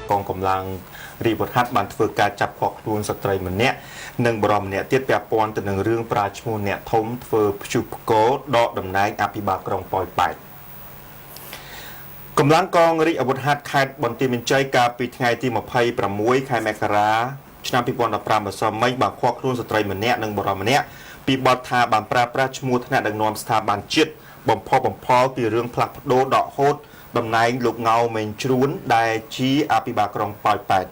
កងកម្លាំងរីវហាត់បានធ្វើការចាប់ខកខ្លួនស្ត្រីម្នាក់និងបរិមម្នាក់ទៀតពាក់ព័ន្ធទៅនឹងរឿងប្រាឈ្មោះអ្នកធំធ្វើព្យុះផ្គរដកតំណែងអភិបាលក្រុងប៉ោយប៉ែតកម្លាំងកងរាជអាវុធហត្ថខេត្តបន្ទាយមានជ័យកាលពីថ្ងៃទី26ខែមករាឆ្នាំ2015ម្សិលមិញបានខកខ្លួនស្ត្រីម្នាក់និងបរិមម្នាក់ពីបទថាបានប្រើប្រាស់ឈ្មោះថ្នាក់ដឹកនាំស្ថាប័នជាតិបំផុសបំផុលពីរឿងផ្លាស់ប្ដូរដកហូតតំណែងលោកងៅមេងជ្រួនដែលជាអភិបាលក្រុងប៉ោយប៉ែត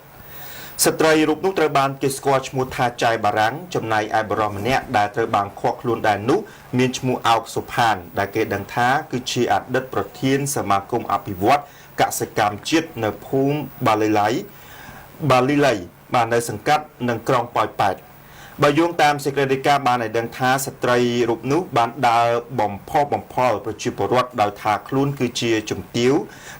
ស្ត្រីរូបនោះត្រូវបានគេស្គាល់ឈ្មោះថាចៃបារាំងចំណែកឯបរិមម្នាក់ដែលត្រូវបានខកខ្លួនដែរនោះមានឈ្មោះអោកសុផានដែលគេដឹងថាគឺជាអតីតប្រធានសមាគមអភិវឌ្ឍកសិកម្មជាតិនៅភូមិបាលីឡៃបាននៅសង្កាត់និងក្រុងប៉ោយប៉ែតបើយោងតាមសេចក្តីរាយការណ៍បានឲ្យដឹងថាស្ត្រីរូបនោះបានដើរបំផុសបំផុលប្រជាពលរដ្ឋដោយថាខ្លួនគឺជាជំទាវ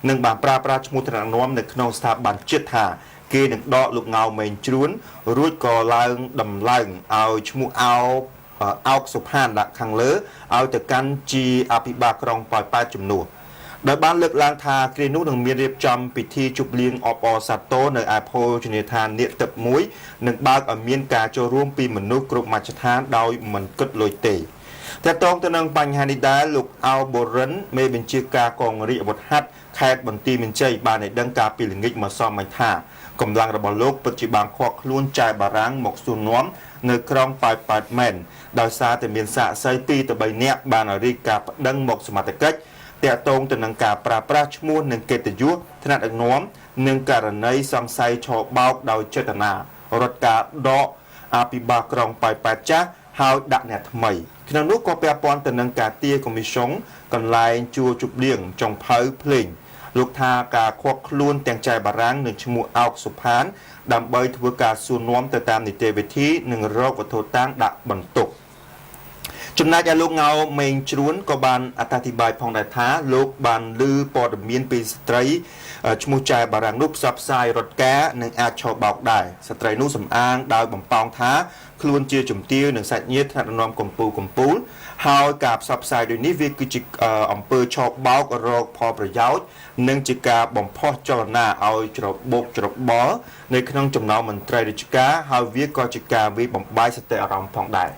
និងបានប្រើប្រាស់ឈ្មោះថ្នាក់ដឹកនាំនៅក្នុងស្ថាប័នជាតិថាគេនឹងដកលោកងៅមេងជ្រួនរួចក៏ឡើងដំឡើងឲ្យឈ្មោះអោកសុផានដាក់ខាងលើឲ្យទៅកាន់ជាអភិបាលក្រុងប៉ោយប៉ែតជំនួសដោយបានលើកឡើងថាគ្រានោះនឹងមានរៀបចំពិធីជប់លៀងអបអរសាទរនៅឯភោជនីយដ្ឋាននាគទឹកមួយនិងបើកឲ្យមានការចូលរួមពីមនុស្សគ្រប់មជ្ឈដ្ឋានដោយមិនគិតលុយទេតែតងទៅនឹងបញ្ហានេះដែរលោកអោបូរិនមេបញ្ជាការកងរាជអាវុធហត្ថខេត្តបន្ទាយមានជ័យបានឲ្យដឹងការពីល្ងាចម្សិលមិញថាកម្លាំងរបស់លោកពិតជាបានខកខ្លួនចែបារាំងមកសួរនាំនៅក្រុងប៉ោយប៉ែតមែនដោយសារតែមានសាកសី2ទៅ3នាក់បានរាយការណ៍ប្តឹងមកសមត្ថកិច្ចតាក់ទងទៅនឹងការប្រើប្រាស់ឈ្មោះនិងកិត្តិយសថ្នាក់ដឹកនាំនិងករណីសង្ស័យឆបោកដោយចេតនារត់ការដកអភិបាលក្រុងប៉ោយប៉ែតចាស់ហើយដាក់អ្នកថ្មីក្នុងនោះក៏ពាក់ព័ន្ធទៅនឹងការទារកូមីសុងកន្លែងជួជប់លៀងចុងភៅភ្លេងលោកថាការខកខ្លួនទាំងចែបារាំងនិងឈ្មោះអោកសុផានដើម្បីធ្វើការសួរនាំទៅតាមនីតិវិធីនិងរកវត្ថុតាងដាក់បន្ទុកចំណែកឯលោកងៅមេងជ្រួនក៏បានអត្ថាធិប្បាយផងដែរថាលោកបានឮព័ត៌មានពីស្ត្រីឈ្មោះចែបារាំងនោះផ្សព្វផ្សាយរត់ការនិងអាចឆោបោកដែរស្ត្រីនោះសំអាងដោយបំផោងថាខ្លួនជាជំទាវនិងសាច់ញាតិថ្នាក់ដឹកនាំកម្ពុជាហើយការផ្សព្វផ្សាយដូចនេះវាគឺជាអំពើឆោបបោករកផលប្រយោជន៍និងជាការបំផុសចលនាឲ្យច្របូកច្របល់នៅក្នុងចំណោមមន្ត្រីរាជការហើយវាក៏ជាការវាយបំបាយសតិអារម្មណ៍ផងដែរ